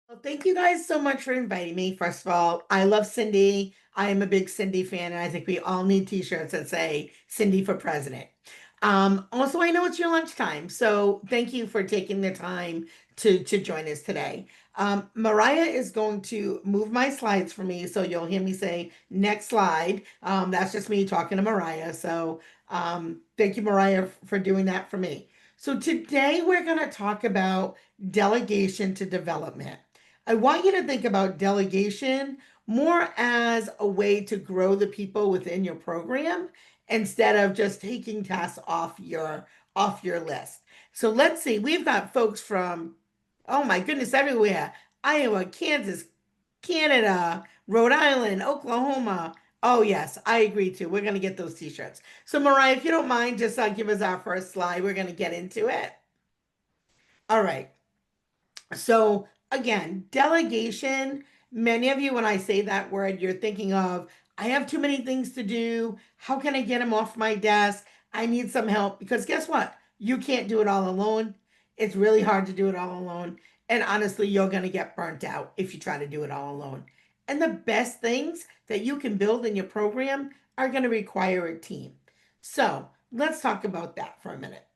Well, thank you guys so much for inviting me. First of all, I love Cindy. I am a big Cindy fan, and I think we all need t-shirts that say Cindy for President. Also, I know it's your lunchtime, so thank you for taking the time to join us today. Mariah is going to move my slides for me, so you'll hear me say next slide. That's just me talking to Mariah. So thank you, Mariah, for doing that for me. So today we're going to talk about delegation to development. I want you to think about delegation more as a way to grow the people within your program instead of just taking tasks off your list. So let's see, we've got folks from, oh my goodness, everywhere. Iowa, Kansas, Canada, Rhode Island, Oklahoma. Oh yes, I agree too. We're going to get those t-shirts. So Mariah, if you don't mind, just give us our first slide. We're going to get into it. All right. So again, delegation, many of you, when I say that word, you're thinking of, I have too many things to do. How can I get them off my desk? I need some help because guess what? You can't do it all alone. It's really hard to do it all alone. And honestly, you're going to get burnt out if you try to do it all alone. And the best things that you can build in your program are going to require a team. So let's talk about that for a minute.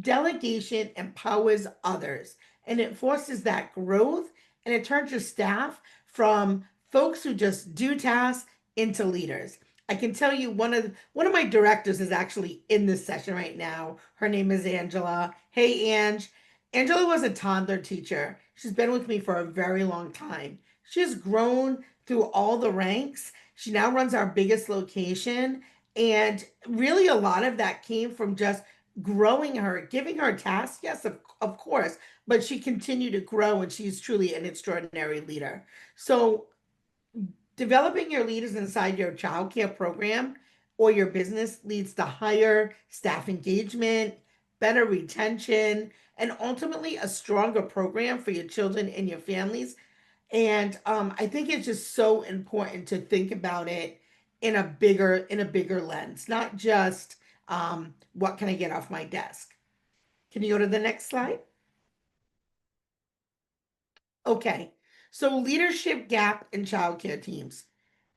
Delegation empowers others and it forces that growth and it turns your staff from folks who just do tasks into leaders. I can tell you one of my directors is actually in this session right now. Her name is Angela. Hey Ange. Angela was a toddler teacher. She's been with me for a very long time. She has grown through all the ranks. She now runs our biggest location. And really, a lot of that came from just growing her, giving her tasks, yes, of course, but she continued to grow and she's truly an extraordinary leader. So, developing your leaders inside your childcare program or your business leads to higher staff engagement, better retention, and ultimately a stronger program for your children and your families. And I think it's just so important to think about it in a bigger lens, not just what can I get off my desk. Can you go to the next slide? Okay. So leadership gap in childcare teams.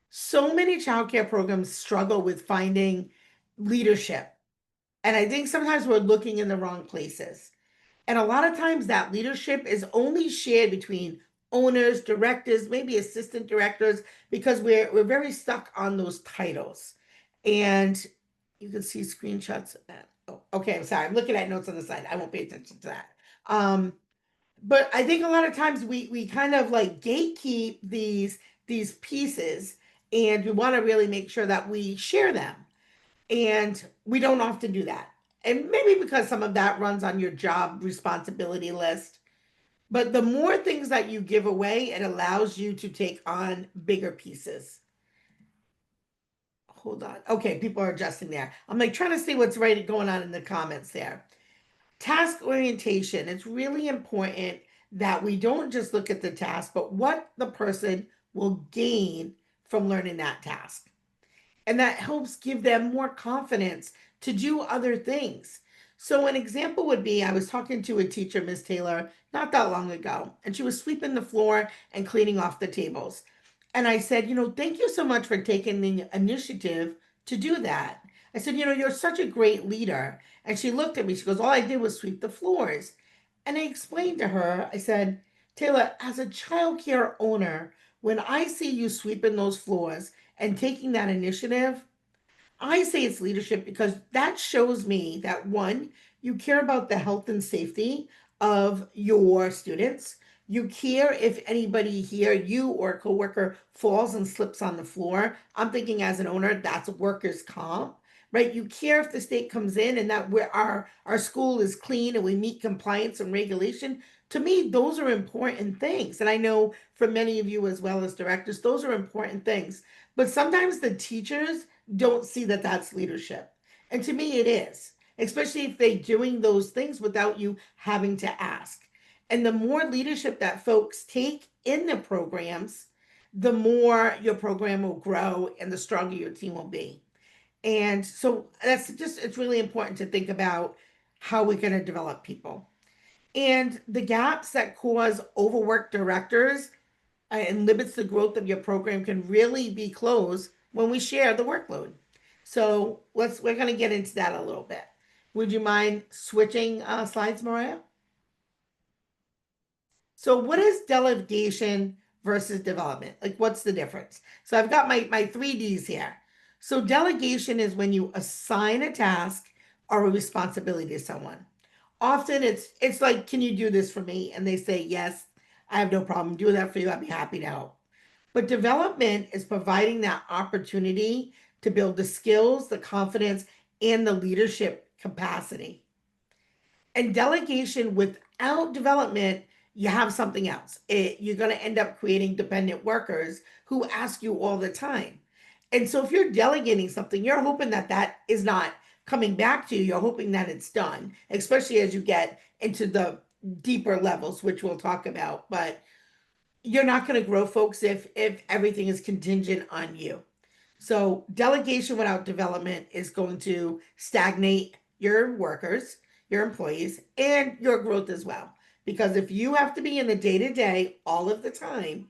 So many childcare programs struggle with finding leadership. And I think sometimes we're looking in the wrong places. And a lot of times that leadership is only shared between owners, directors, maybe assistant directors, because we're very stuck on those titles. And you can see screenshots of that. Oh, okay, I'm sorry. I'm looking at notes on the side. I won't pay attention to that. Um, but I think a lot of times we kind of like gatekeep these pieces and we want to really make sure that we share them. And we don't often do that. And maybe because some of that runs on your job responsibility list. But the more things that you give away, it allows you to take on bigger pieces. Hold on. Okay, people are adjusting there. I'm like trying to see what's right going on in the comments there. Task orientation. It's really important that we don't just look at the task, but what the person will gain from learning that task. And that helps give them more confidence to do other things. So, an example would be I was talking to a teacher, Miss Taylor, not that long ago, and she was sweeping the floor and cleaning off the tables. And I said, thank you so much for taking the initiative to do that. I said, you're such a great leader. And she looked at me, she goes, all I did was sweep the floors. And I explained to her, I said, Taylor, as a childcare owner, when I see you sweeping those floors and taking that initiative, I say it's leadership because that shows me that one, you care about the health and safety of your students. You care if anybody here, you or a coworker, falls and slips on the floor. I'm thinking as an owner, that's workers' comp, right? You care if the state comes in and that our school is clean and we meet compliance and regulation. To me, those are important things. And I know for many of you as well as directors, those are important things. But sometimes the teachers don't see that that's leadership. And to me, it is, especially if they're doing those things without you having to ask. And the more leadership that folks take in the programs, the more your program will grow and the stronger your team will be. And so it's really important to think about how we're going to develop people. And the gaps that cause overworked directors and limits the growth of your program can really be closed when we share the workload. So we're going to get into that a little bit. Would you mind switching slides, Mariah? So what is delegation versus development? Like what's the difference? So I've got my 3Ds here. So delegation is when you assign a task or a responsibility to someone. Often it's like, can you do this for me? And they say, yes, I have no problem doing that for you. I'd be happy to help. But development is providing that opportunity to build the skills, the confidence, and the leadership capacity. And delegation without development, you have something else. You're going to end up creating dependent workers who ask you all the time. And so if you're delegating something, you're hoping that that is not coming back to you. You're hoping that it's done, especially as you get into the deeper levels, which we'll talk about. But you're not going to grow folks if everything is contingent on you. So delegation without development is going to stagnate your workers, your employees, and your growth as well. Because if you have to be in the day to day all of the time,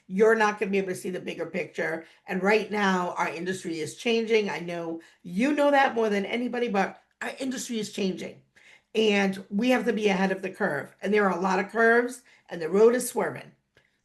you're not going to be able to see the bigger picture. And right now, our industry is changing. I know you know that more than anybody, but our industry is changing. And we have to be ahead of the curve. And there are a lot of curves, and the road is swerving.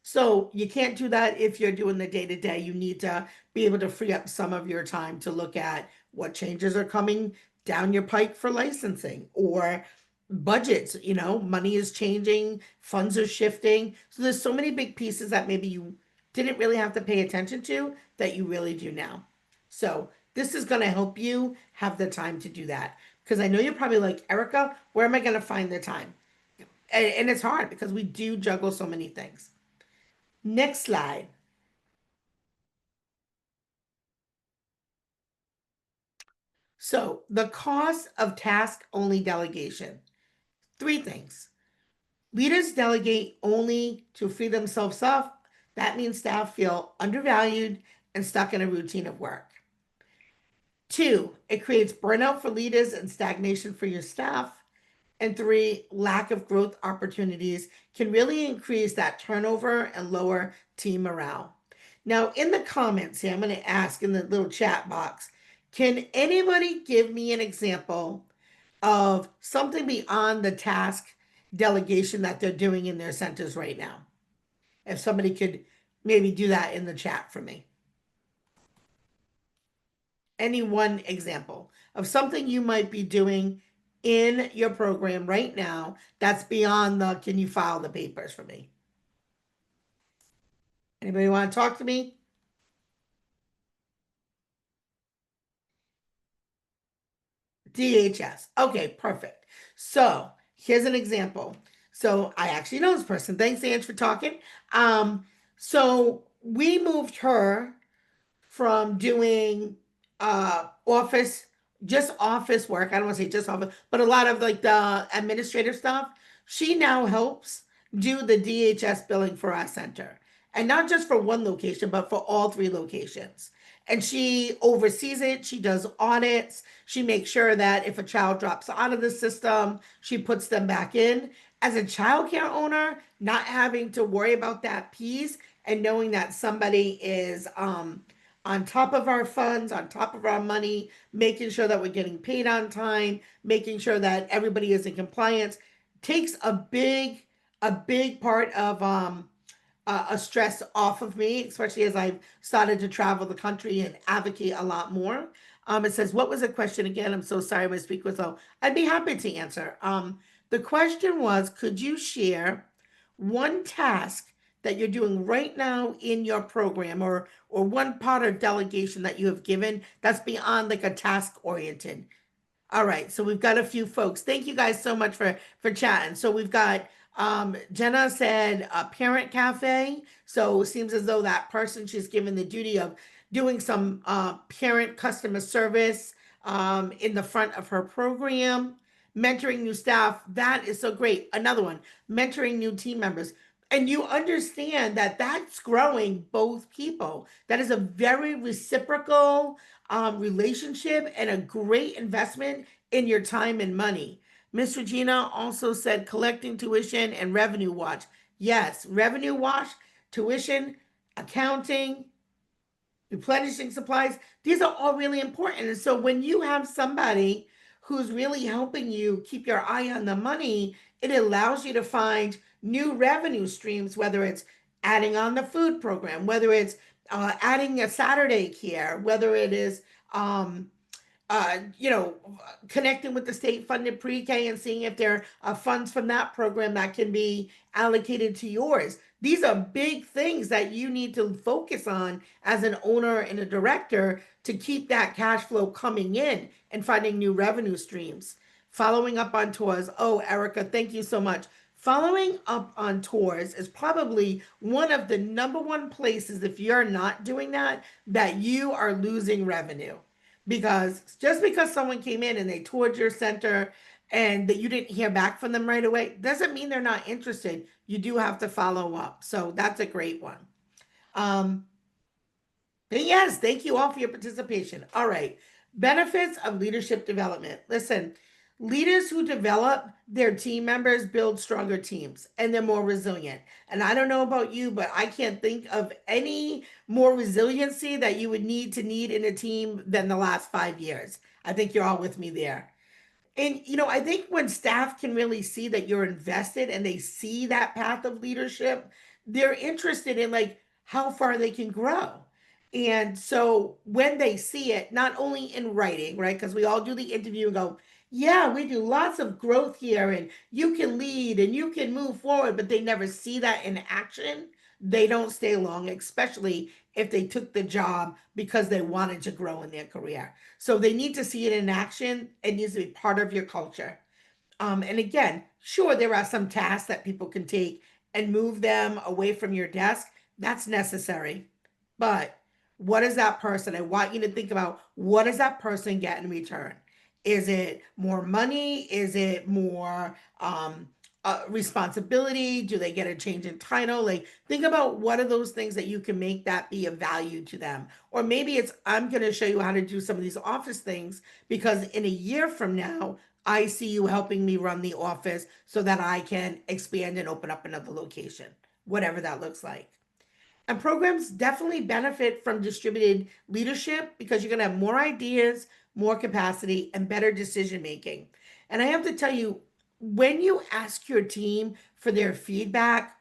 So you can't do that if you're doing the day to day. You need to be able to free up some of your time to look at what changes are coming down your pike for licensing or budgets. You know, money is changing, funds are shifting. So there's so many big pieces that maybe you didn't really have to pay attention to that you really do now. So this is going to help you have the time to do that. Because I know you're probably like, Erica, where am I going to find the time? And it's hard because we do juggle so many things. Next slide. So the cost of task only delegation. Three things. Leaders delegate only to free themselves up. That means staff feel undervalued and stuck in a routine of work. Two, it creates burnout for leaders and stagnation for your staff. And three, lack of growth opportunities can really increase that turnover and lower team morale. Now, in the comments here, I'm going to ask in the little chat box, can anybody give me an example of something beyond the task delegation that they're doing in their centers right now? If somebody could maybe do that in the chat for me. Any one example of something you might be doing in your program right now that's beyond the can you file the papers for me? Anybody want to talk to me? DHS. Okay, perfect. So here's an example. So I actually know this person. Thanks, Ange, for talking. So we moved her from doing office, just office work. I don't want to say just office, but a lot of like the administrative stuff. She now helps do the DHS billing for our center. And not just for one location, but for all three locations. And she oversees it. She does audits. She makes sure that if a child drops out of the system, she puts them back in. As a childcare owner, not having to worry about that piece and knowing that somebody is on top of our funds, on top of our money, making sure that we're getting paid on time, making sure that everybody is in compliance, takes a big part of a stress off of me, especially as I've started to travel the country and advocate a lot more. It says, what was the question again? I'm so sorry, my speak was low. I'd be happy to answer. The question was, could you share one task that you're doing right now in your program or one part of delegation that you have given that's beyond like a task oriented? All right, so we've got a few folks. Thank you guys so much for chatting. So we've got Jenna said a parent cafe. So it seems as though that person, she's given the duty of doing some parent customer service in the front of her program, mentoring new staff. That is so great. Another one, mentoring new team members. And you understand that that's growing both people. That is a very reciprocal relationship and a great investment in your time and money. Miss Regina also said collecting tuition and revenue watch. Yes, revenue watch, tuition, accounting, replenishing supplies. These are all really important. And so when you have somebody who's really helping you keep your eye on the money, it allows you to find new revenue streams, whether it's adding on the food program, whether it's adding a Saturday care, whether it is um, you know, connecting with the state funded pre-K and seeing if there are funds from that program that can be allocated to yours. These are big things that you need to focus on as an owner and a director to keep that cash flow coming in and finding new revenue streams. Following up on tours. Oh, Erica, thank you so much. Following up on tours is probably one of the number one places, if you're not doing that, that you are losing revenue, because just because someone came in and they toured your center and that you didn't hear back from them right away doesn't mean they're not interested. You do have to follow up. So that's a great one. Um, but yes, thank you all for your participation. All right. Benefits of leadership development. Listen, leaders who develop their team members build stronger teams and they're more resilient. And I don't know about you, but I can't think of any more resiliency that you would need in a team than the last 5 years. I think you're all with me there. And I think when staff can really see that you're invested and they see that path of leadership, they're interested in like how far they can grow. And so when they see it, not only in writing, right? Because we all do the interview and go, yeah, we do lots of growth here, and you can lead and you can move forward, but they never see that in action. They don't stay long, especially if they took the job because they wanted to grow in their career. So they need to see it in action. It needs to be part of your culture. And again, sure, there are some tasks that people can take and move them away from your desk. That's necessary. But what is that person? I want you to think about, what does that person get in return? Is it more money? Is it more responsibility? Do they get a change in title? Like, think about what are those things that you can make that be of value to them. Or maybe it's, I'm going to show you how to do some of these office things because in a year from now, I see you helping me run the office so that I can expand and open up another location, whatever that looks like. And programs definitely benefit from distributed leadership because you're going to have more ideas, more capacity, and better decision making. And I have to tell you, when you ask your team for their feedback,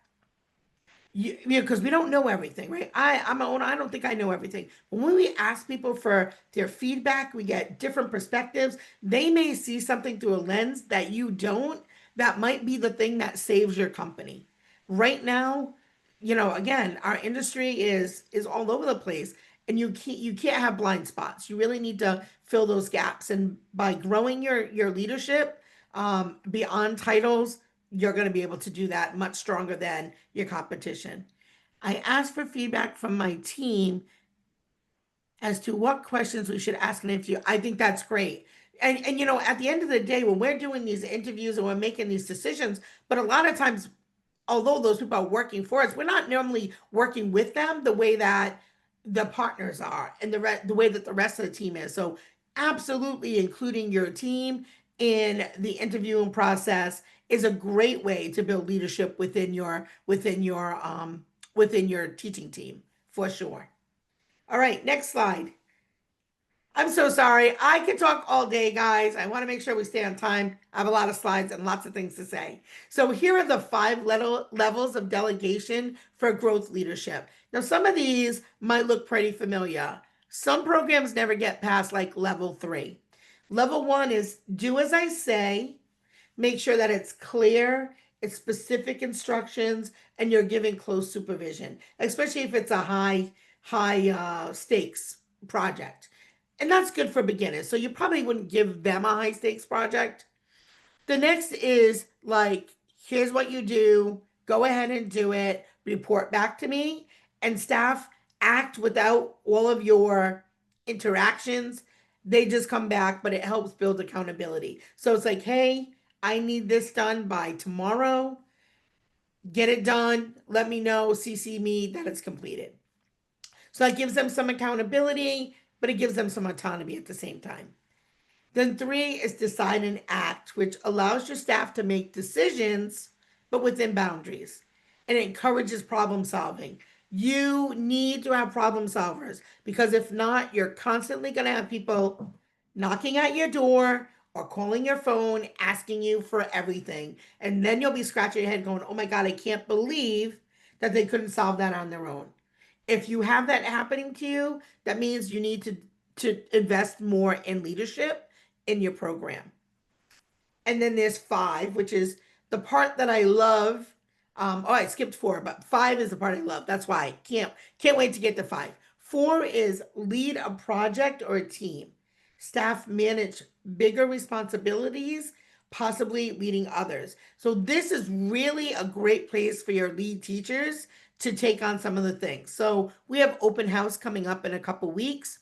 because we don't know everything, right? I'm my own. I don't think I know everything. But when we ask people for their feedback, we get different perspectives. They may see something through a lens that you don't. That might be the thing that saves your company. Right now, again, our industry is all over the place, and you can't have blind spots. You really need to fill those gaps, and by growing your leadership beyond titles, you're going to be able to do that much stronger than your competition. I asked for feedback from my team as to what questions we should ask in an interview. I think that's great. And at the end of the day, when we're doing these interviews and we're making these decisions, but a lot of times, although those people are working for us, we're not normally working with them the way that the partners are and the way that the rest of the team is. So absolutely including your team in the interviewing process is a great way to build leadership within your teaching team for sure. All right, next slide. I'm so sorry. I could talk all day, guys. I want to make sure we stay on time. I have a lot of slides and lots of things to say. So here are the five levels of delegation for growth leadership. Now, some of these might look pretty familiar. Some programs never get past like level 3. Level 1 is do as I say, make sure that it's clear, it's specific instructions, and you're giving close supervision, especially if it's a high stakes project. And that's good for beginners. So you probably wouldn't give them a high stakes project. The next is like, here's what you do, go ahead and do it, report back to me, and staff act without all of your interactions. They just come back, but it helps build accountability. So it's like, hey, I need this done by tomorrow. Get it done. Let me know, CC me that it's completed. So that gives them some accountability, but it gives them some autonomy at the same time. Then three is decide and act, which allows your staff to make decisions, but within boundaries. And it encourages problem solving. You need to have problem solvers because if not, you're constantly going to have people knocking at your door or calling your phone asking you for everything. And then you'll be scratching your head going, oh my God, I can't believe that they couldn't solve that on their own. If you have that happening to you, that means you need to invest more in leadership in your program. And then there's five, which is the part that I love. Oh, I skipped four, but five is the part I love. That's why I can't wait to get to five. Four is lead a project or a team. Staff manage bigger responsibilities, possibly leading others. So this is really a great place for your lead teachers to take on some of the things. So we have open house coming up in a couple weeks.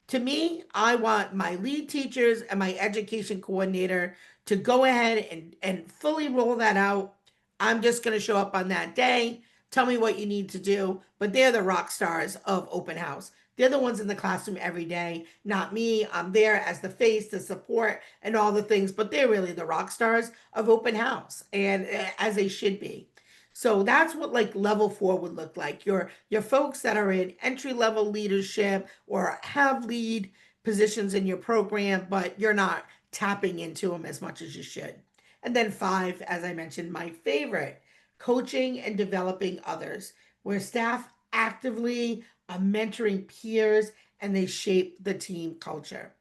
To me, I want my lead teachers and my education coordinator to go ahead and fully roll that out. I'm just going to show up on that day. Tell me what you need to do. But they're the rock stars of open house. They're the ones in the classroom every day, not me. I'm there as the face, the support, and all the things, but they're really the rock stars of open house, and as they should be. So that's what like level four would look like. Your folks that are in entry level leadership or have lead positions in your program, but you're not tapping into them as much as you should. And then five, as I mentioned, my favorite, coaching and developing others, where staff actively are mentoring peers and they shape the team culture.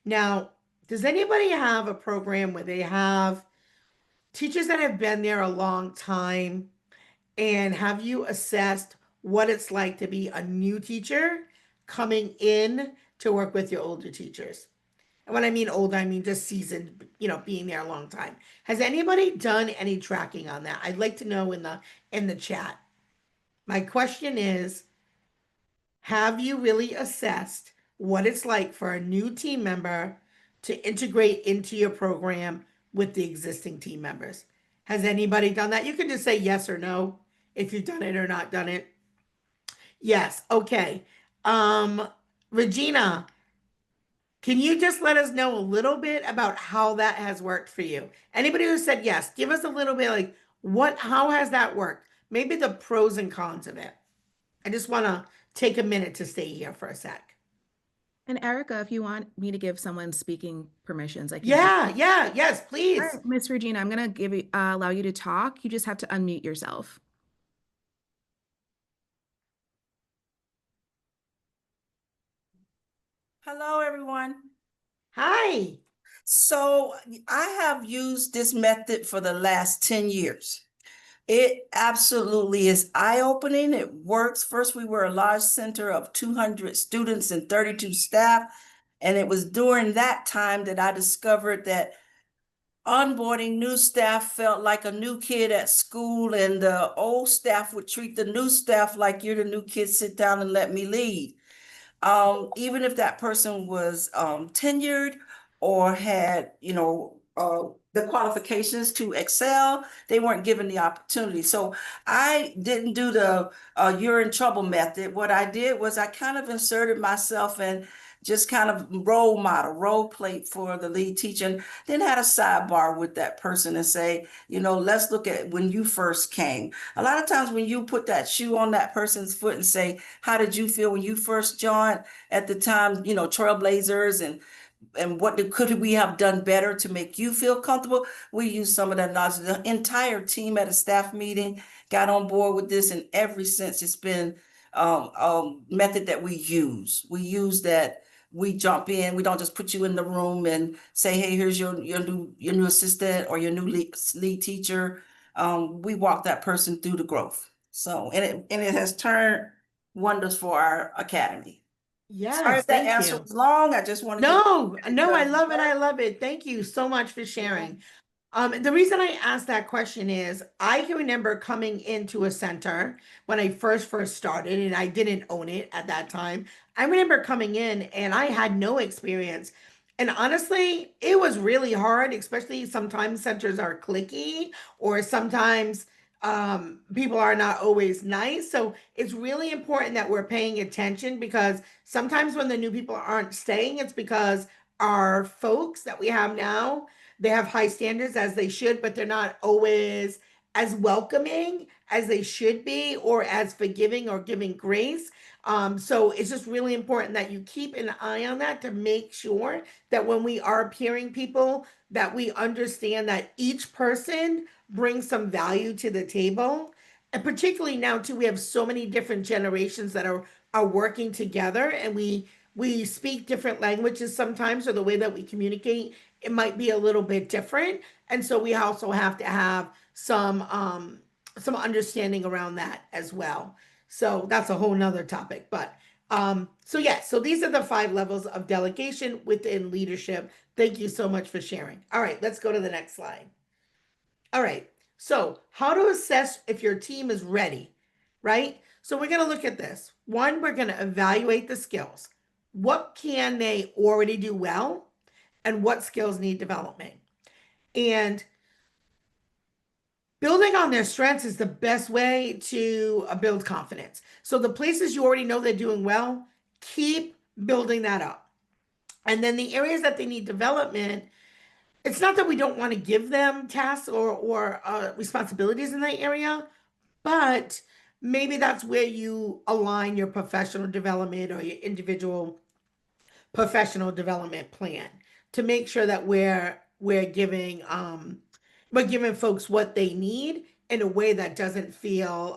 Now, does anybody have a program where they have teachers that have been there a long time? And have you assessed what it's like to be a new teacher coming in to work with your older teachers? And when I mean old, I mean just seasoned, being there a long time. Has anybody done any tracking on that? I'd like to know in the chat. My question is, have you really assessed what it's like for a new team member to integrate into your program with the existing team members? Has anybody done that? You can just say yes or no if you've done it or not done it. Yes. Okay. Um, Regina, can you just let us know a little bit about how that has worked for you? Anybody who said yes, give us a little bit like how has that worked? Maybe the pros and cons of it. I just want to take a minute to stay here for a sec. And Erica, if you want me to give someone speaking permissions, I can do. Yeah, yeah, yes, All please. right, Miss Regina, I'm gonna give you allow you to talk. You just have to unmute yourself. Hello, everyone. Hi. So I have used this method for the last 10 years. It absolutely is eye-opening. It works. First, we were a large center of 200 students and 32 staff. And it was during that time that I discovered that onboarding new staff felt like a new kid at school, and the old staff would treat the new staff like you're the new kid, sit down and let me lead. Even if that person was tenured or had, the qualifications to excel, they weren't given the opportunity. So I didn't do the you're in trouble method. What I did was I kind of inserted myself and just kind of role plate for the lead teacher, and then had a sidebar with that person and say, let's look at when you first came. A lot of times when you put that shoe on that person's foot and say, how did you feel when you first joined at the time, trailblazers, and what could we have done better to make you feel comfortable? We use some of that knowledge. The entire team at a staff meeting got on board with this, and ever since it's been a method that we use. We use that. We jump in. We don't just put you in the room and say, "Hey, here's your new assistant or your new lead teacher." We walk that person through the growth. So, and it has turned wonders for our academy. Sorry Yes, if that thank answer you. was long. I just wanted to No, no, I because love it. I love it. Thank you so much for yeah. sharing. The reason I asked that question is I can remember coming into a center when I first started, and I didn't own it at that time. I remember coming in and I had no experience. And honestly, it was really hard, especially sometimes centers are clicky or sometimes people are not always nice. So it's really important that we're paying attention because sometimes when the new people aren't staying, it's because our folks that we have now, they have high standards as they should, but they're not always as welcoming as they should be or as forgiving or giving grace. So it's just really important that you keep an eye on that to make sure that when we are peering people, that we understand that each person brings some value to the table. And particularly now too, we have so many different generations that are working together, and we speak different languages sometimes, or the way that we communicate, it might be a little bit different. And so we also have to have some understanding around that as well. So that's a whole nother topic. But so yeah, so these are the 5 levels of delegation within leadership. Thank you so much for sharing. All right, let's go to the next slide. All right, so how to assess if your team is ready, right? So we're going to look at this. One, we're going to evaluate the skills. What can they already do well, and what skills need development? And building on their strengths is the best way to build confidence. So the places you already know they're doing well, keep building that up. And then the areas that they need development, it's not that we don't want to give them tasks or responsibilities in that area, but maybe that's where you align your professional development or your individual professional development plan to make sure that we're giving folks what they need in a way that doesn't feel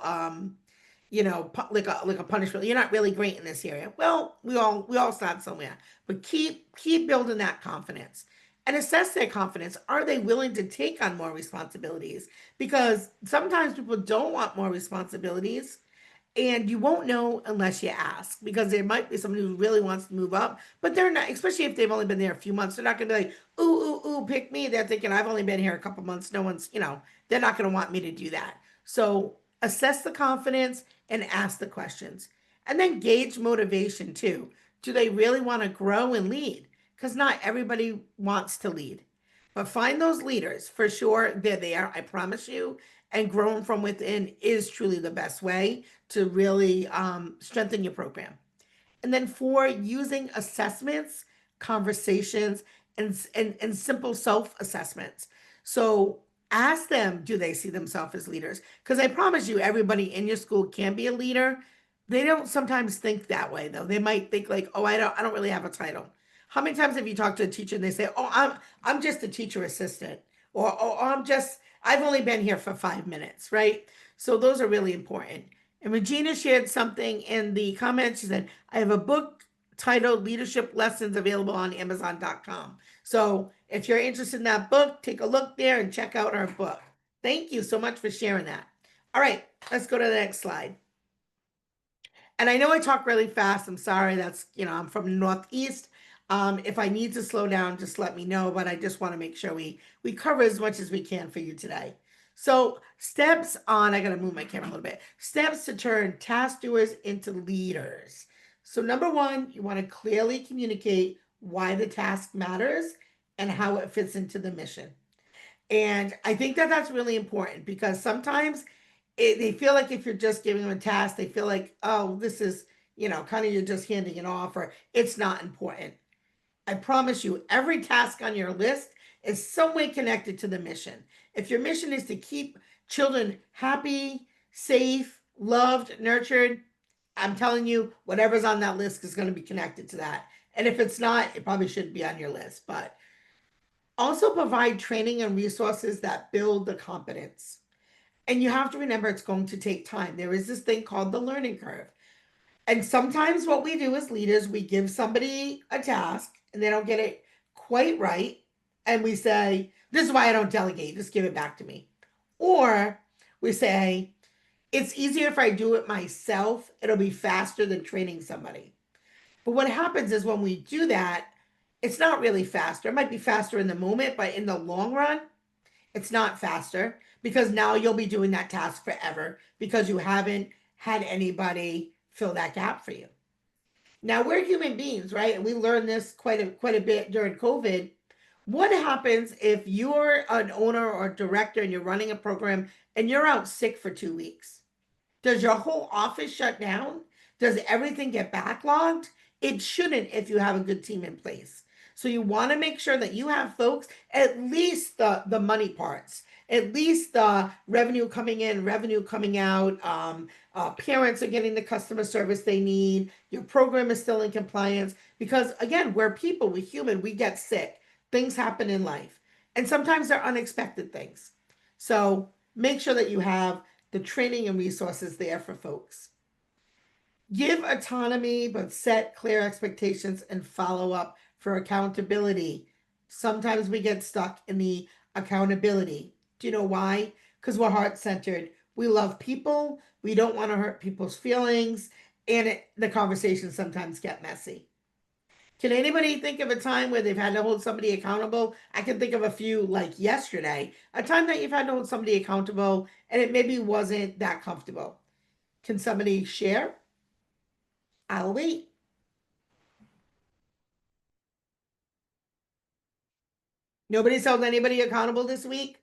like a punishment. You're not really great in this area. Well, we all start somewhere, but keep building that confidence and assess their confidence. Are they willing to take on more responsibilities? Because sometimes people don't want more responsibilities, and you won't know unless you ask, because there might be somebody who really wants to move up, but they're not, especially if they've only been there a few months, they're not going to be like, ooh, ooh, ooh, pick me. They're thinking, I've only been here a couple months. No one's, they're not going to want me to do that. So assess the confidence and ask the questions. And then gauge motivation too. Do they really want to grow and lead? Because not everybody wants to lead. But find those leaders for sure. They're there, I promise you. And growing from within is truly the best way to really strengthen your program. And then 4, using assessments, conversations, and simple self-assessments. So ask them, do they see themselves as leaders? Because I promise you, everybody in your school can be a leader. They don't sometimes think that way though. They might think like, oh, I don't really have a title. How many times have you talked to a teacher and they say, oh, I'm just a teacher assistant, or oh, I've only been here for 5 minutes, right? So those are really important. And Regina shared something in the comments. She said, I have a book titled Leadership Lessons available on Amazon.com. So if you're interested in that book, take a look there and check out our book. Thank you so much for sharing that. All right, let's go to the next slide. And I know I talk really fast. I'm sorry. That's, I'm from the Northeast. If I need to slow down, just let me know. But I just want to make sure we cover as much as we can for you today. So steps on, I got to move my camera a little bit. Steps to turn task doers into leaders. So number 1, you want to clearly communicate why the task matters and how it fits into the mission. And I think that that's really important, because sometimes they feel like if you're just giving them a task, they feel like, oh, this is, kind of you're just handing it off, or it's not important. I promise you, every task on your list is some way connected to the mission. If your mission is to keep children happy, safe, loved, nurtured, I'm telling you, whatever's on that list is going to be connected to that. And if it's not, it probably shouldn't be on your list. But also provide training and resources that build the competence. And you have to remember, it's going to take time. There is this thing called the learning curve. And sometimes what we do as leaders, we give somebody a task and they don't get it quite right. And we say, this is why I don't delegate, just give it back to me. Or we say, it's easier if I do it myself. It'll be faster than training somebody. But what happens is when we do that, it's not really faster. It might be faster in the moment, but in the long run, it's not faster, because now you'll be doing that task forever because you haven't had anybody fill that gap for you. Now, we're human beings, right? And we learned this quite a bit during COVID. What happens if you're an owner or director and you're running a program and you're out sick for 2 weeks? Does your whole office shut down? Does everything get backlogged? It shouldn't if you have a good team in place. So you want to make sure that you have folks, at least the money parts, at least the revenue coming in, revenue coming out. Parents are getting the customer service they need. Your program is still in compliance because, again, we're people, we're human, we get sick. Things happen in life. And sometimes they're unexpected things. So make sure that you have the training and resources there for folks. Give autonomy, but set clear expectations and follow up for accountability. Sometimes we get stuck in the accountability. Do you know why? Because we're heart centered. We love people. We don't want to hurt people's feelings. And the conversations sometimes get messy. Can anybody think of a time where they've had to hold somebody accountable? I can think of a few, like yesterday, a time that you've had to hold somebody accountable and it maybe wasn't that comfortable. Can somebody share? I'll wait. Nobody's held anybody accountable this week?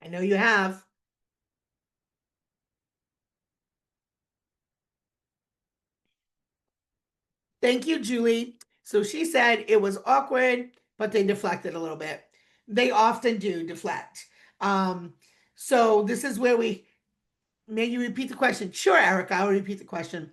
I know you have. Thank you, Julie. So she said it was awkward, but they deflected a little bit. They often do deflect. So this is where we maybe repeat the question. Sure, Erica, I'll repeat the question.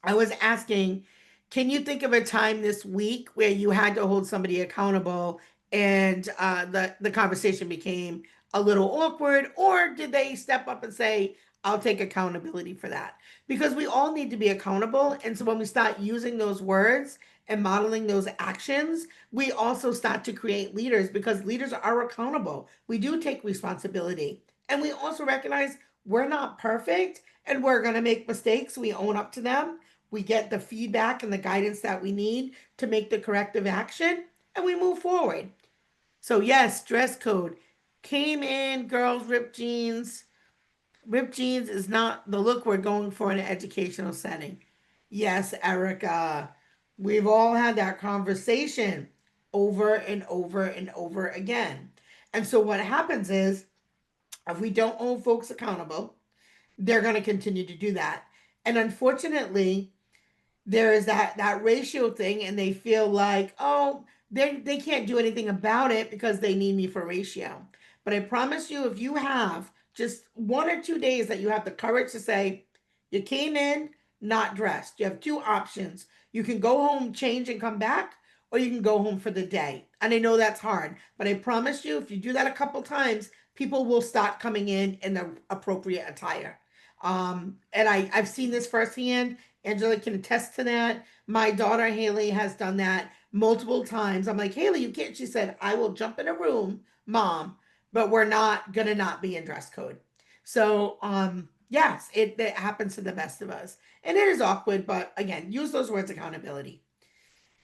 I was asking, can you think of a time this week where you had to hold somebody accountable and the conversation became a little awkward, or did they step up and say, I'll take accountability for that? Because we all need to be accountable. And so when we start using those words and modeling those actions, we also start to create leaders because leaders are accountable. We do take responsibility. And we also recognize we're not perfect and we're going to make mistakes. We own up to them. We get the feedback and the guidance that we need to make the corrective action, and we move forward. So yes, dress code. Came in, girls, ripped jeans. Ripped jeans is not the look we're going for in an educational setting. Yes, Erica, we've all had that conversation over and over and over again. And so what happens is, if we don't hold folks accountable, they're going to continue to do that. And unfortunately, there is that ratio thing and they feel like, oh, they can't do anything about it because they need me for ratio. But I promise you, if you have just 1 or 2 days that you have the courage to say you came in not dressed, you have two options. You can go home, change, and come back, or you can go home for the day. And I know that's hard, but I promise you, if you do that a couple times, people will start coming in the appropriate attire. And I've seen this firsthand. Angela can attest to that. My daughter Haley has done that multiple times. I'm like, Haley, you can't. She said, I will jump in a room, mom, but we're not gonna not be in dress code. So yes, it happens to the best of us. And it is awkward, but again, use those words accountability.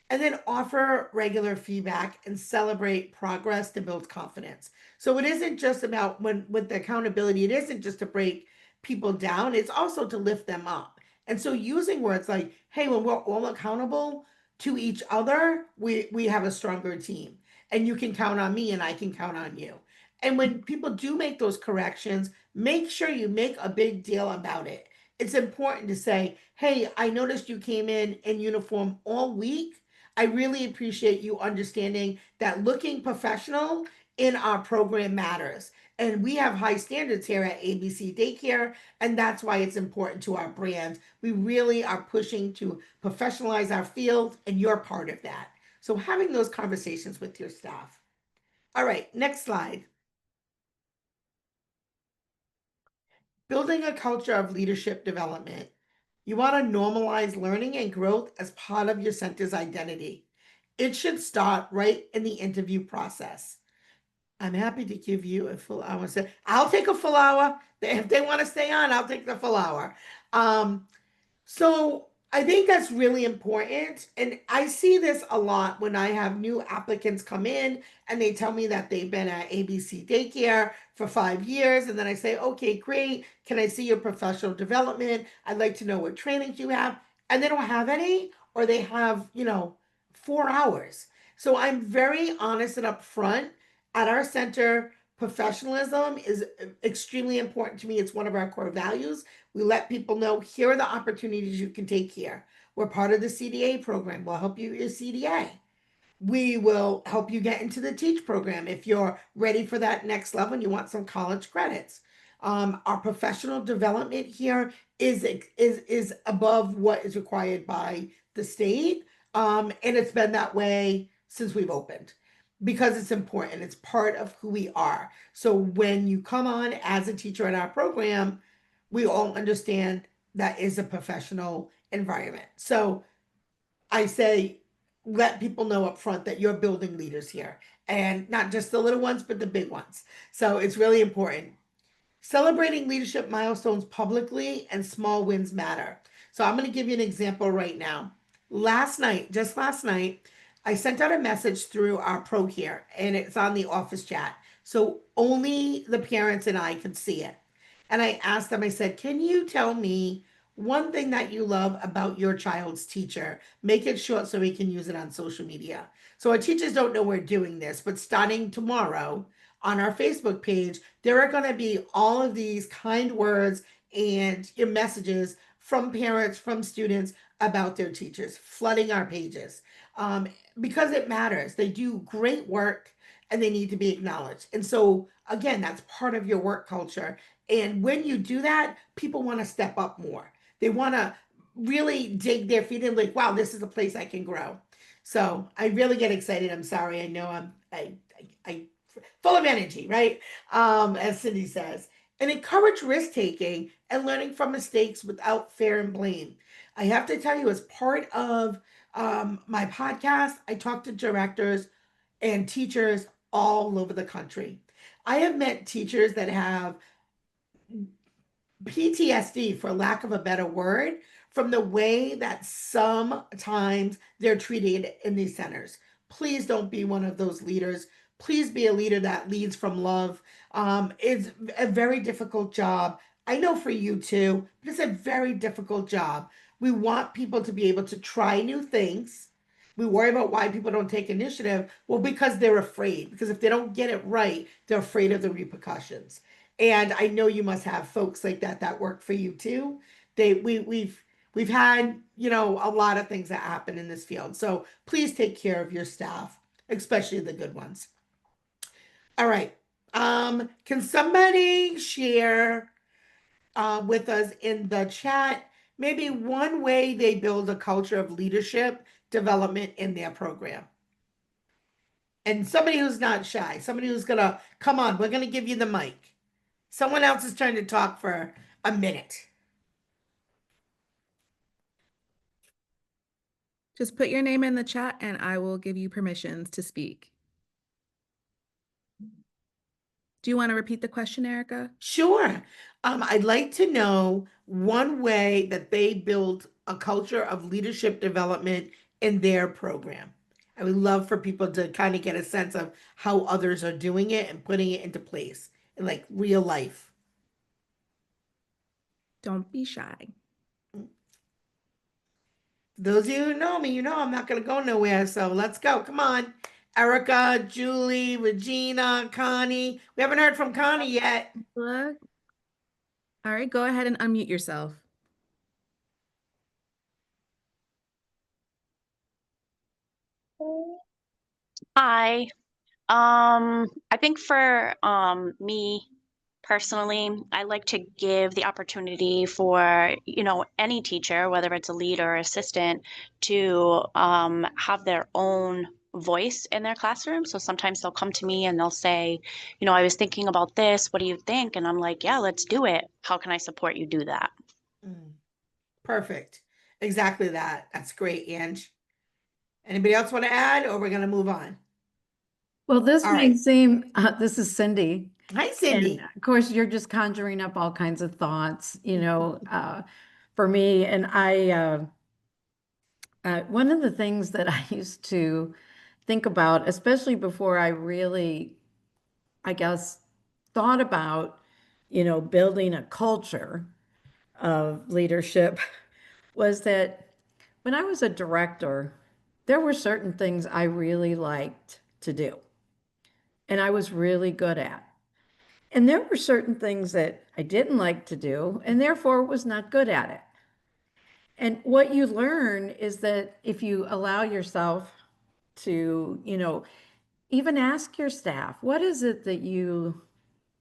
And then offer regular feedback and celebrate progress to build confidence. So it isn't just about when with the accountability, it isn't just to break people down, it's also to lift them up. And so using words like, hey, when we're all accountable to each other, we have a stronger team. And you can count on me and I can count on you. And when people do make those corrections, make sure you make a big deal about it. It's important to say, hey, I noticed you came in uniform all week. I really appreciate you understanding that looking professional in our program matters. And we have high standards here at ABC Daycare, and that's why it's important to our brand. We really are pushing to professionalize our field, and you're part of that. So having those conversations with your staff. All right, next slide. Building a culture of leadership development. You want to normalize learning and growth as part of your center's identity. It should start right in the interview process. I'm happy to give you a full hour. So I'll take a full hour. If they want to stay on, I'll take the full hour. So I think that's really important. And I see this a lot when I have new applicants come in and they tell me that they've been at ABC Daycare for 5 years. And then I say, okay, great. Can I see your professional development? I'd like to know what trainings you have. And they don't have any, or they have, 4 hours. So I'm very honest and upfront. At our center, professionalism is extremely important to me. It's one of our core values. We let people know here are the opportunities you can take here. We're part of the CDA program. We'll help you with your CDA. We will help you get into the teach program if you're ready for that next level and you want some college credits. Our professional development here is above what is required by the state, and it's been that way since we've opened because it's important. It's part of who we are. So when you come on as a teacher in our program, we all understand that is a professional environment. So I say, let people know up front that you're building leaders here, and not just the little ones, but the big ones. So it's really important. Celebrating leadership milestones publicly and small wins matter. So I'm going to give you an example right now. Just last night, I sent out a message through our pro here, and it's on the office chat. So only the parents and I could see it. And I asked them, I said, can you tell me one thing that you love about your child's teacher? Make it short so we can use it on social media. So our teachers don't know we're doing this, but starting tomorrow on our Facebook page, there are going to be all of these kind words and your messages from parents, from students about their teachers, flooding our pages because it matters. They do great work and they need to be acknowledged. And so, again, that's part of your work culture. And when you do that, people want to step up more. They want to really dig their feet in, like, wow, this is a place I can grow. So I really get excited. I'm sorry. I know I full of energy, right? As Cindy says, and encourage risk taking and learning from mistakes without fear and blame. I have to tell you, as part of my podcast, I talk to directors and teachers all over the country. I have met teachers that have PTSD, for lack of a better word, from the way that sometimes they're treated in these centers. Please don't be one of those leaders. Please be a leader that leads from love. It's a very difficult job. I know for you too, but it's a very difficult job. We want people to be able to try new things. We worry about why people don't take initiative. Well, because they're afraid. Because if they don't get it right, they're afraid of the repercussions. And I know you must have folks like that that work for you too. We've had, a lot of things that happen in this field. So please take care of your staff, especially the good ones. All right. Can somebody share with us in the chat maybe one way they build a culture of leadership development in their program? And somebody who's not shy, somebody who's gonna come on, we're gonna give you the mic. Someone else is trying to talk for a minute. Just put your name in the chat and I will give you permissions to speak. Do you want to repeat the question, Erica? Sure. I'd like to know one way that they build a culture of leadership development in their program. I would love for people to kind of get a sense of how others are doing it and putting it into place in like real life. Don't be shy. Those of you who know me, I'm not going to go nowhere. So let's go. Come on. Erica, Julie, Regina, Connie. We haven't heard from Connie yet. Look. All right, go ahead and unmute yourself. Hi. I think for me personally, I like to give the opportunity for, any teacher, whether it's a lead or assistant, to have their own voice in their classroom. So sometimes they'll come to me and they'll say, I was thinking about this. What do you think? And I'm like, yeah, let's do it. How can I support you do that? Mm, perfect. Exactly that. That's great, Ange. Anybody else want to add, or we're going to move on? Well, this All may right. seem, this is Cindy. Hi, And Cindy. of course, you're just conjuring up all kinds of thoughts, for me. And one of the things that I used to think about, especially before I really, I guess, thought about, building a culture of leadership, was that when I was a director, there were certain things I really liked to do and I was really good at. And there were certain things that I didn't like to do and therefore was not good at it. And what you learn is that if you allow yourself to, even ask your staff, what is it that you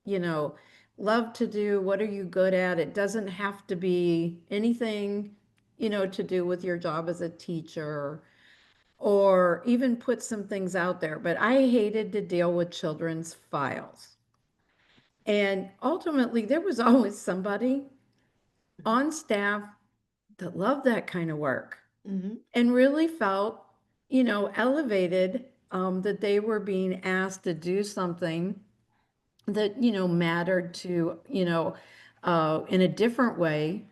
know, love to do? What are you good at? It doesn't have to be anything, to do with your job as a teacher, or even put some things out there. But I hated to deal with children's files. And ultimately, there was always somebody on staff that loved that kind of work Mhm. and really felt, elevated, that they were being asked to do something that, mattered to, in a different way,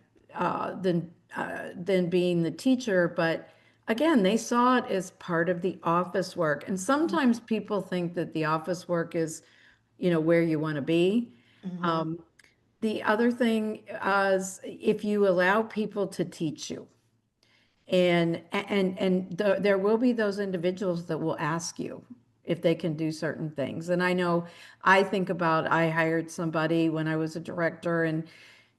than being the teacher. But again, they saw it as part of the office work. And sometimes people think that the office work is, where you want to be. Mhm. The other thing is if you allow people to teach you, and there will be those individuals that will ask you if they can do certain things. And I know, I think about, I hired somebody when I was a director, and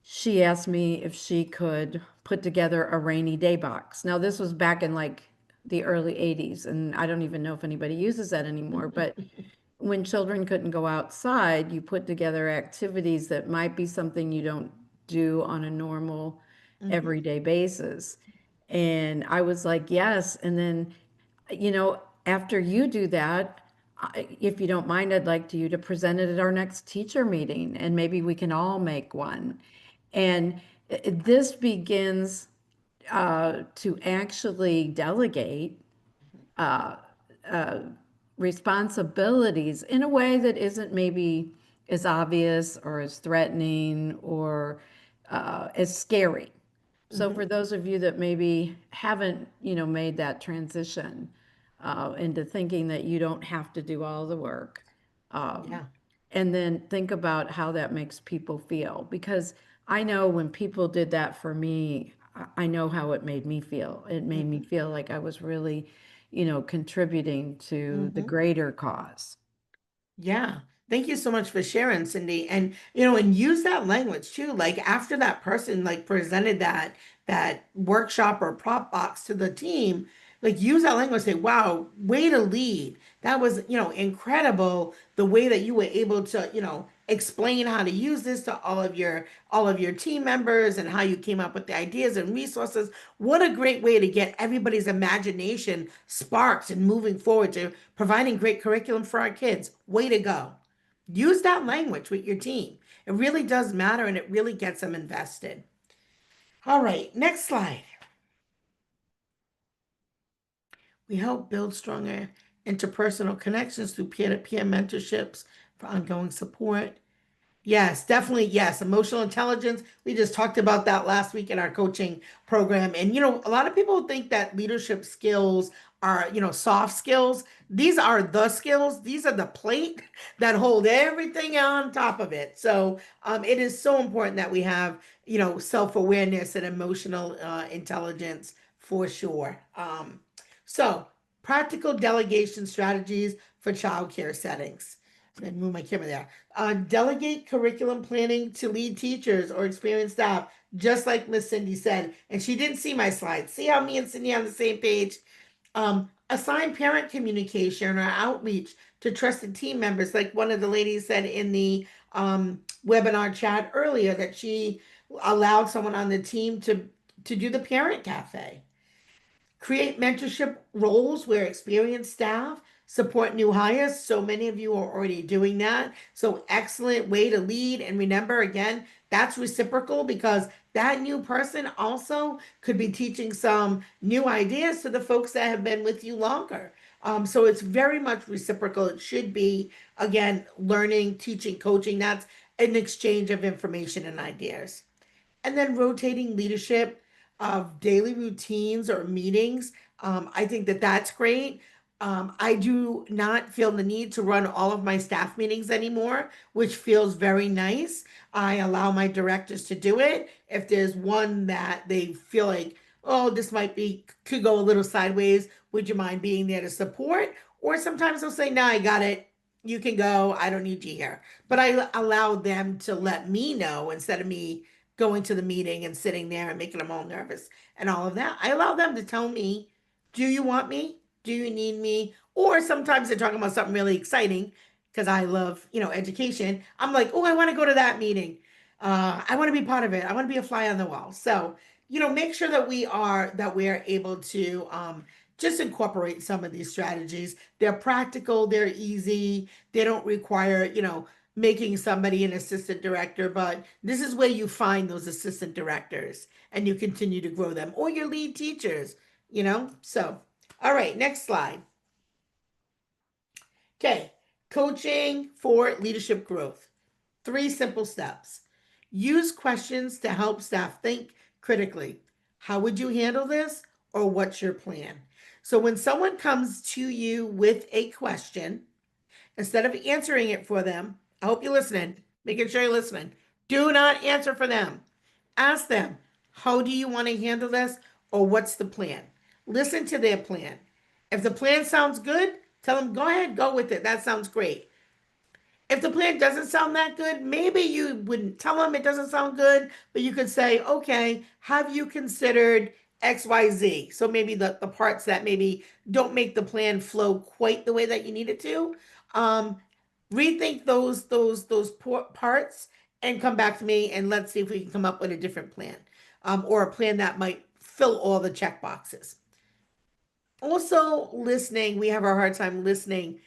she asked me if she could put together a rainy day box. Now, this was back in like the early 80s, and I don't even know if anybody uses that anymore, but when children couldn't go outside, you put together activities that might be something you don't do on a normal, Mhm. everyday basis. And I was like, yes. And then, after you do that, if you don't mind, I'd like you to present it at our next teacher meeting, and maybe we can all make one. And this begins to actually delegate uh, uh, responsibilities in a way that isn't maybe as obvious or as threatening or as scary. So Mhm. for those of you that maybe haven't, made that transition into thinking that you don't have to do all the work, Yeah. and then think about how that makes people feel. Because I know when people did that for me, I know how it made me feel. It made me Mhm. feel like I was really, contributing to the Mhm. greater cause. Yeah. Thank you so much for sharing, Cindy. And and use that language too. Like after that person like presented that workshop or prop box to the team, like use that language, say, wow, way to lead. That was, incredible the way that you were able to, explain how to use this to all of your team members and how you came up with the ideas and resources. What a great way to get everybody's imagination sparked and moving forward to providing great curriculum for our kids. Way to go. Use that language with your team. It really does matter and it really gets them invested. All right, next slide. We help build stronger interpersonal connections through peer-to-peer mentorships for ongoing support. Yes, definitely. Yes, emotional intelligence. We just talked about that last week in our coaching program. And, a lot of people think that leadership skills are, soft skills. These are the skills. These are the plate that hold everything on top of it. So it is so important that we have, self-awareness and emotional intelligence for sure. So practical delegation strategies for childcare settings. So I move my camera there. Delegate curriculum planning to lead teachers or experienced staff, just like Miss Cindy said. And she didn't see my slides. See how me and Cindy are on the same page? Assign parent communication or outreach to trusted team members, like one of the ladies said in the webinar chat earlier, that she allowed someone on the team to do the parent cafe. Create mentorship roles where experienced staff support new hires. So many of you are already doing that. So excellent way to lead. And remember, again, that's reciprocal because that new person also could be teaching some new ideas to the folks that have been with you longer. So it's very much reciprocal. It should be, again, learning, teaching, coaching. That's an exchange of information and ideas. And then rotating leadership of daily routines or meetings. I think that that's great. I do not feel the need to run all of my staff meetings anymore, which feels very nice. I allow my directors to do it. If there's one that they feel like, oh, this could go a little sideways, would you mind being there to support? Or sometimes they'll say, no, I got it. You can go. I don't need you here. But I allow them to let me know instead of me going to the meeting and sitting there and making them all nervous and all of that. I allow them to tell me, do you want me? Do you need me? Or sometimes they're talking about something really exciting because I love, education. I'm like, oh, I want to go to that meeting. I want to be part of it. I want to be a fly on the wall. So, make sure that we are able to just incorporate some of these strategies. They're practical, they're easy, they don't require, making somebody an assistant director, but this is where you find those assistant directors and you continue to grow them, or your lead teachers, So, all right, next slide. Okay, coaching for leadership growth. 3 simple steps. Use questions to help staff think critically. How would you handle this? Or what's your plan? So when someone comes to you with a question, instead of answering it for them, I hope you're listening, making sure you're listening. Do not answer for them. Ask them, how do you want to handle this? Or what's the plan? Listen to their plan. If the plan sounds good, tell them, go ahead, go with it. That sounds great. If the plan doesn't sound that good, maybe you wouldn't tell them it doesn't sound good, but you could say, okay, have you considered XYZ? So maybe the parts that maybe don't make the plan flow quite the way that you need it to. Rethink those parts and come back to me, and let's see if we can come up with a different plan, or a plan that might fill all the check boxes. Also, listening, we have a hard time listening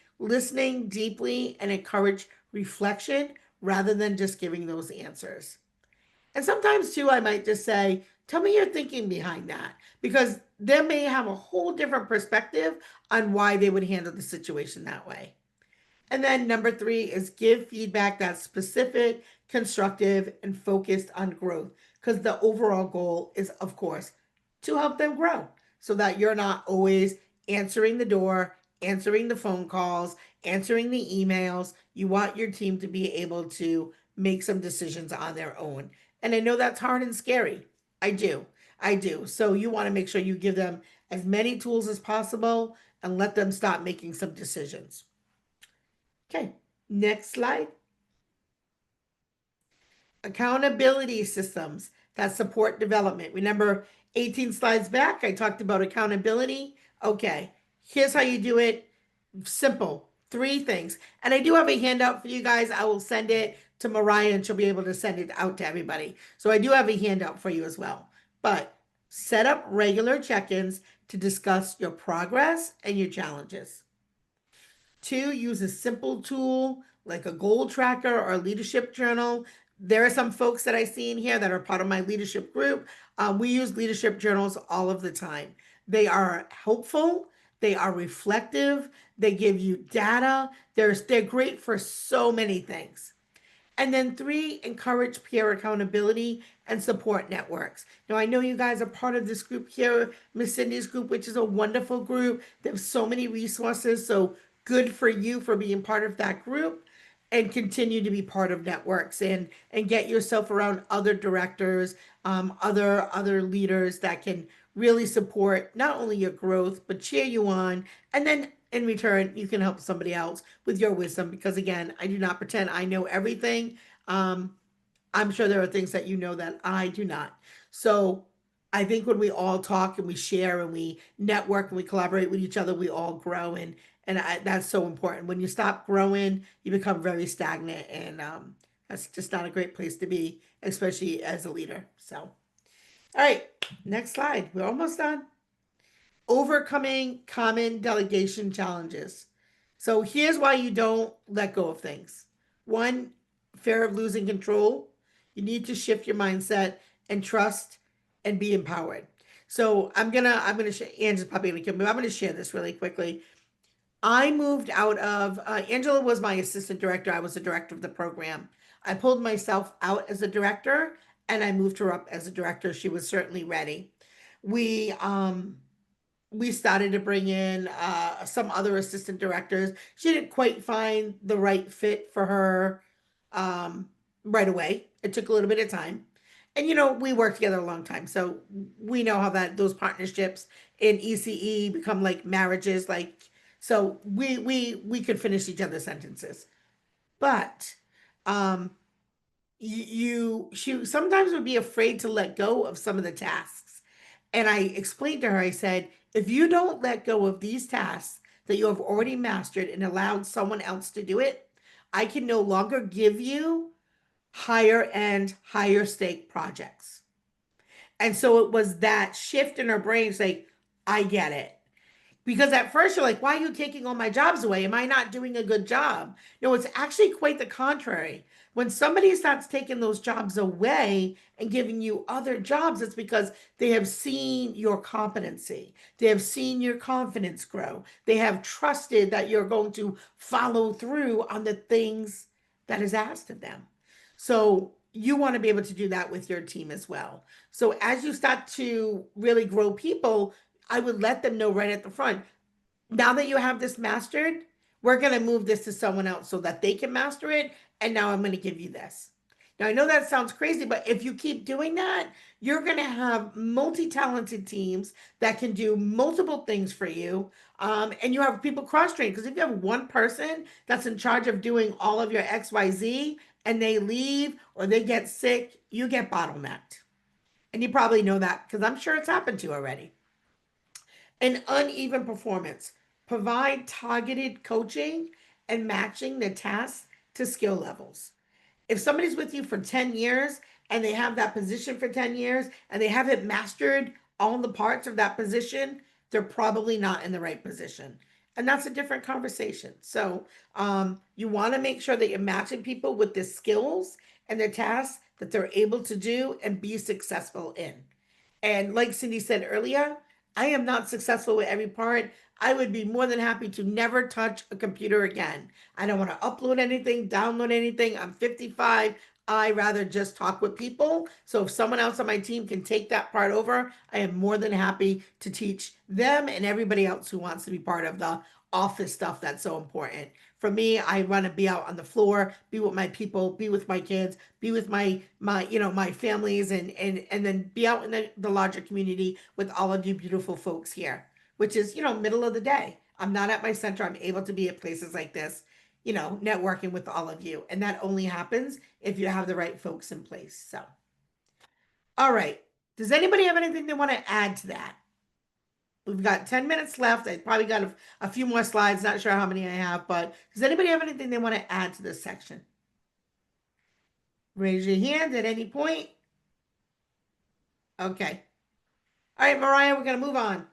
deeply and encourage reflection rather than just giving those answers. And sometimes too, I might just say, tell me your thinking behind that, because they may have a whole different perspective on why they would handle the situation that way. And then number 3 is give feedback that's specific, constructive, and focused on growth, because the overall goal is, of course, to help them grow so that you're not always answering the door, answering the phone calls, answering the emails. You want your team to be able to make some decisions on their own. And I know that's hard and scary. I do. So you want to make sure you give them as many tools as possible and let them start making some decisions. Okay, next slide. Accountability systems that support development. Remember 18 slides back, I talked about accountability. Okay, here's how you do it. Simple, 3 things. And I do have a handout for you guys. I will send it to Mariah and she'll be able to send it out to everybody. So I do have a handout for you as well. But set up regular check-ins to discuss your progress and your challenges. 2, use a simple tool like a goal tracker or a leadership journal. There are some folks that I see in here that are part of my leadership group. We use leadership journals all of the time. They are helpful. They are reflective. They give you data. They're great for so many things. And then 3, encourage peer accountability and support networks. Now, I know you guys are part of this group here, Miss Cindy's group, which is a wonderful group. There's so many resources. So good for you for being part of that group, and continue to be part of networks and get yourself around other directors, other leaders that can really support not only your growth, but cheer you on. And then in return, you can help somebody else with your wisdom, because again, I do not pretend I know everything. I'm sure there are things that you know that I do not. So I think when we all talk and we share and we network and we collaborate with each other, we all grow. And that's so important. When you stop growing, you become very stagnant, and that's just not a great place to be, especially as a leader. So, all right, next slide. We're almost done. Overcoming common delegation challenges. So here's why you don't let go of things. 1, fear of losing control. You need to shift your mindset and trust and be empowered. So I'm gonna share. Angela's probably gonna kill me. I'm gonna share this really quickly. I moved out of, Angela was my assistant director. I was the director of the program. I pulled myself out as a director and I moved her up as a director. She was certainly ready. We started to bring in some other assistant directors. She didn't quite find the right fit for her right away. It took a little bit of time. And we worked together a long time. So we know how those partnerships in ECE become like marriages, so we could finish each other's sentences. But she sometimes would be afraid to let go of some of the tasks. And I explained to her, I said, if you don't let go of these tasks that you have already mastered and allowed someone else to do it, I can no longer give you higher end, higher stake projects. And so it was that shift in her brain. It's like, I get it. Because at first you're like, why are you taking all my jobs away? Am I not doing a good job? No, it's actually quite the contrary. When somebody starts taking those jobs away and giving you other jobs, it's because they have seen your competency. They have seen your confidence grow. They have trusted that you're going to follow through on the things that is asked of them. So you want to be able to do that with your team as well. So as you start to really grow people, I would let them know right at the front. Now that you have this mastered, we're going to move this to someone else so that they can master it. And now I'm going to give you this. Now, I know that sounds crazy, but if you keep doing that, you're going to have multi-talented teams that can do multiple things for you. And you have people cross-trained. Because if you have one person that's in charge of doing all of your XYZ and they leave or they get sick, you get bottlenecked. And you probably know that because I'm sure it's happened to you already. An uneven performance. Provide targeted coaching and matching the tasks to skill levels. If somebody's with you for 10 years and they have that position for 10 years and they haven't mastered all the parts of that position, they're probably not in the right position. And that's a different conversation. So you want to make sure that you're matching people with the skills and the tasks that they're able to do and be successful in. And like Cindy said earlier, I am not successful with every part. I would be more than happy to never touch a computer again. I don't want to upload anything, download anything. I'm 55. I rather just talk with people. So if someone else on my team can take that part over, I am more than happy to teach them and everybody else who wants to be part of the office stuff that's so important. For me, I want to be out on the floor, be with my people, be with my kids, be with my my families, and then be out in the larger community with all of you beautiful folks here, which is middle of the day. I'm not at my center. I'm able to be at places like this, networking with all of you. And that only happens if you have the right folks in place. So, all right. Does anybody have anything they want to add to that? We've got 10 minutes left. I probably got a few more slides. Not sure how many I have, but does anybody have anything they want to add to this section? Raise your hand at any point. Okay. All right, Mariah, we're going to move on.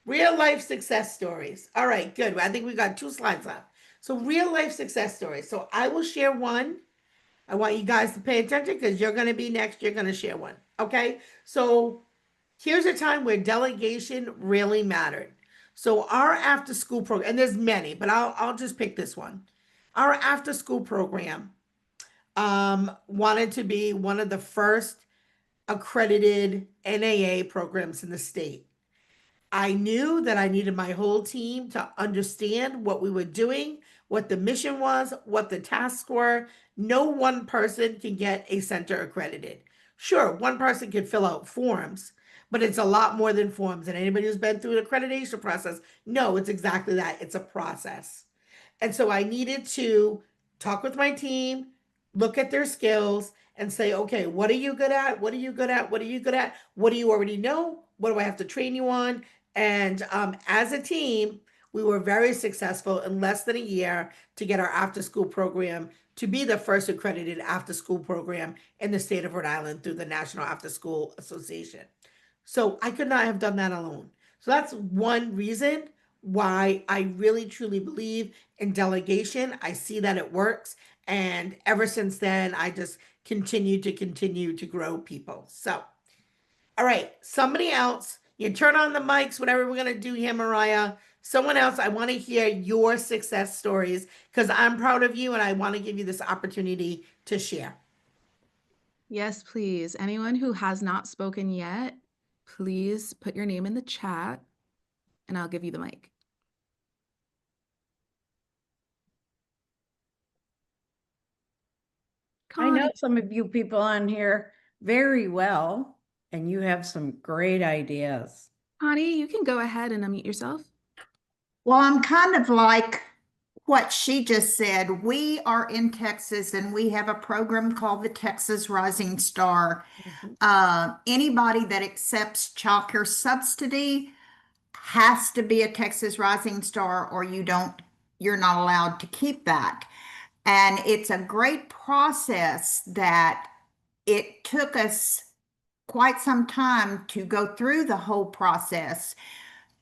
Real life success stories. All right, good. I think we got 2 slides left. So real life success stories. So I will share one. I want you guys to pay attention because you're going to be next. You're going to share one. Okay. So here's a time where delegation really mattered. So our after school program, and there's many, but I'll just pick this one. Our after school program wanted to be one of the first accredited NAA programs in the state. I knew that I needed my whole team to understand what we were doing, what the mission was, what the tasks were. No one person can get a center accredited. Sure, one person can fill out forms, but it's a lot more than forms. And anybody who's been through an accreditation process, no, it's exactly that. It's a process. And so I needed to talk with my team, look at their skills, and say, okay, what are you good at? What are you good at? What are you good at? What do you already know? What do I have to train you on? And as a team, we were very successful in less than a year to get our after school program to be the first accredited after school program in the state of Rhode Island through the National After School Association. So I could not have done that alone. So that's one reason why I really truly believe in delegation. I see that it works. And ever since then, I just continue to grow people. So, all right, somebody else, you turn on the mics, whatever we're going to do here, Mariah. Someone else, I want to hear your success stories because I'm proud of you and I want to give you this opportunity to share. Yes, please. Anyone who has not spoken yet, please put your name in the chat and I'll give you the mic. I know Connie. some of you people on here very well, and you have some great ideas. Connie, you can go ahead and unmute yourself. Well, I'm kind of like what she just said. We are in Texas and we have a program called the Texas Rising Star. Anybody that accepts childcare subsidy has to be a Texas Rising Star, or you're not allowed to keep that. And it's a great process that it took us quite some time to go through the whole process.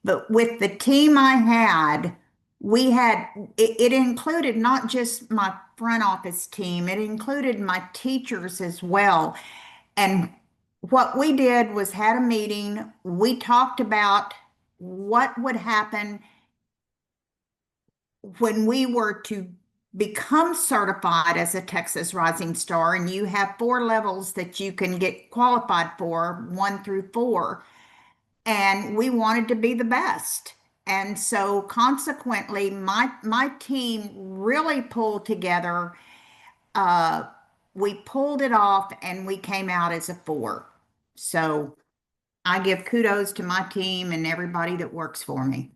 But with the team I had, it included not just my front office team, it included my teachers as well. And what we did was had a meeting. We talked about what would happen when we were to become certified as a Texas Rising Star. And you have 4 levels that you can get qualified for, 1 through 4. And we wanted to be the best. And so consequently, my team really pulled together. We pulled it off and we came out as a 4. So I give kudos to my team and everybody that works for me.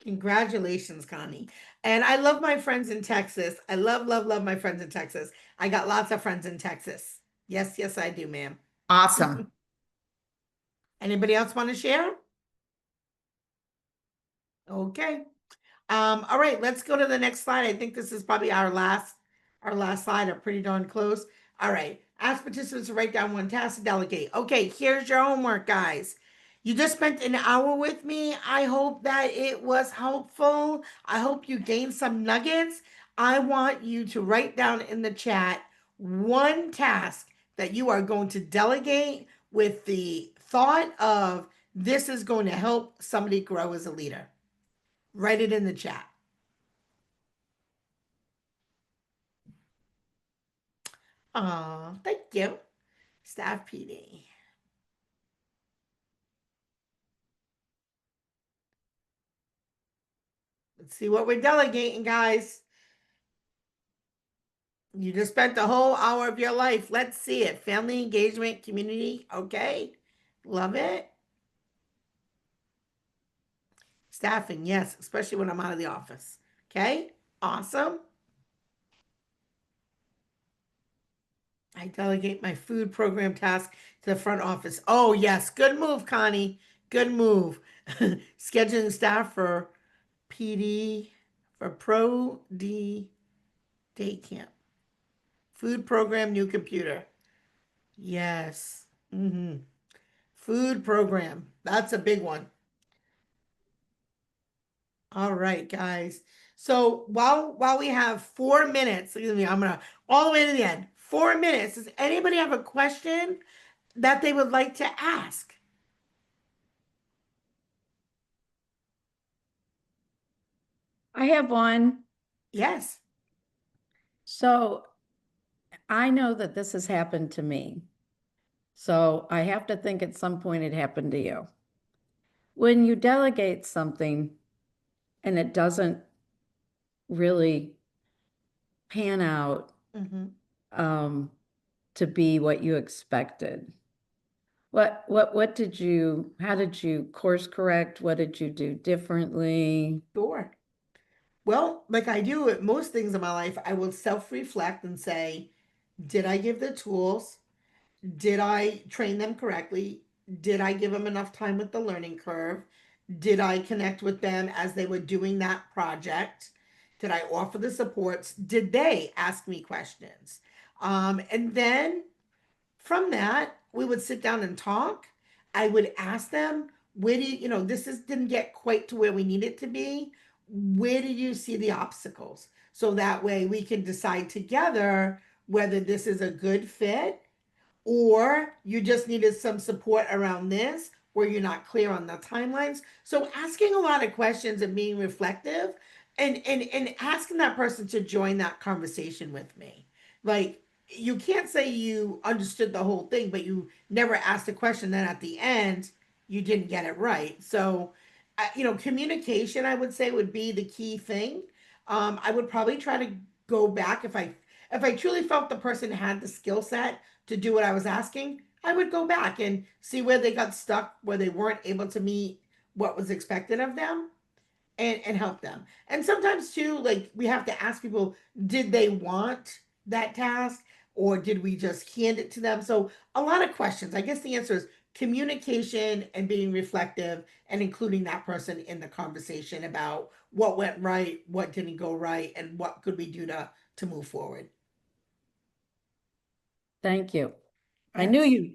Congratulations, Connie. And I love my friends in Texas. I love, love, love my friends in Texas. I got lots of friends in Texas. Yes, yes, I do, ma'am. Awesome. Anybody else want to share? Okay. All right, let's go to the next slide. I think this is probably our last slide, or pretty darn close. All right. Ask participants to write down 1 task to delegate. Okay, here's your homework, guys. You just spent an hour with me. I hope that it was helpful. I hope you gained some nuggets. I want you to write down in the chat 1 task that you are going to delegate with the thought of this is going to help somebody grow as a leader. Write it in the chat. Thank you. Staff PD. Let's see what we're delegating, guys. You just spent the whole hour of your life. Let's see it. Family engagement, community. Okay. Love it. Staffing, yes, especially when I'm out of the office. Okay. Awesome. I delegate my food program task to the front office. Oh, yes. Good move, Connie. Good move. Scheduling staff for PD, for Pro D day camp. Food program, new computer. Yes. Food program. That's a big one. All right, guys. So while we have 4 minutes, excuse me, I'm gonna all the way to the end. 4 minutes. Does anybody have a question that they would like to ask? I have one. Yes. So I know that this has happened to me. So I have to think at some point it happened to you. When you delegate something and it doesn't really pan out to be what you expected, how did you course correct? What did you do differently? Sure. Well, like I do with most things in my life, I will self-reflect and say, did I give the tools? Did I train them correctly? Did I give them enough time with the learning curve? Did I connect with them as they were doing that project? Did I offer the supports? Did they ask me questions? And then from that, we would sit down and talk. I would ask them, where do didn't get quite to where we need it to be. Where do you see the obstacles? So that way we can decide together whether this is a good fit, or you just needed some support around this where you're not clear on the timelines. So asking a lot of questions and being reflective, and asking that person to join that conversation with me. Like, you can't say you understood the whole thing, but you never asked a question, then at the end you didn't get it right. So communication, I would say, would be the key thing. I would probably try to go back if I truly felt the person had the skill set to do what I was asking. I would go back and see where they got stuck, where they weren't able to meet what was expected of them. and help them. And sometimes too, like we have to ask people, did they want that task or did we just hand it to them? So a lot of questions. I guess the answer is communication and being reflective and including that person in the conversation about what went right, what didn't go right, and what could we do to move forward. Thank you. I Yes.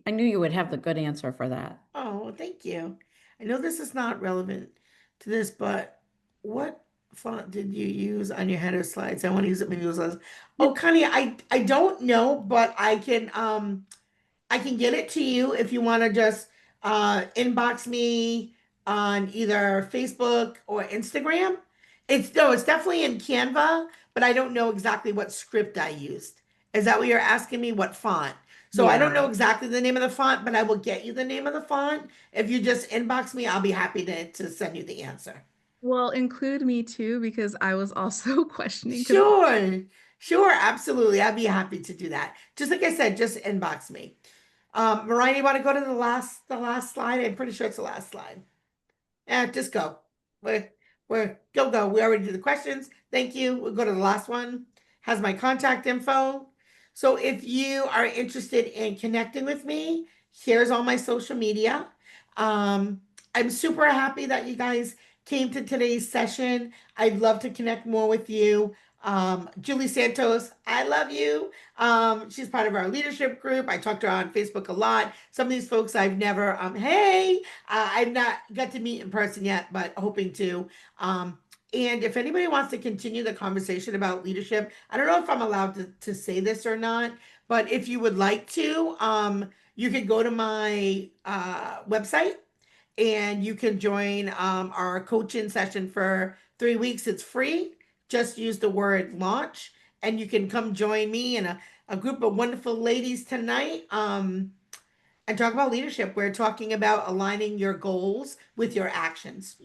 knew you would have the good answer for that. Oh, thank you. I know this is not relevant to this, but what font did you use on your header slides? I want to use it maybe it was. Oh, Connie, I don't know, but I can get it to you if you want to just inbox me on either Facebook or Instagram. It's definitely in Canva, but I don't know exactly what script I used. Is that what you're asking me? What font? So I don't know Yeah. exactly the name of the font, but I will get you the name of the font. If you just inbox me, I'll be happy to send you the answer. Well, include me too, because I was also questioning. Sure, sure, absolutely. I'd be happy to do that. Just like I said, just inbox me. Mariah, you want to go to the last slide? I'm pretty sure it's the last slide. Just go. Go. We already did the questions. Thank you. We'll go to the last one. Has my contact info. So if you are interested in connecting with me, here's all my social media. Um, I'm super happy that you guys came to today's session. I'd love to connect more with you. Julie Santos, I love you. She's part of our leadership group. I talk to her on Facebook a lot. Some of these folks I've never, hey, I've not got to meet in person yet, but hoping to. And if anybody wants to continue the conversation about leadership, I don't know if I'm allowed to say this or not, but if you would like to, you could go to my website and you can join our coaching session for 3 weeks. It's free. Just use the word launch, and you can come join me and a group of wonderful ladies tonight and talk about leadership. We're talking about aligning your goals with your actions.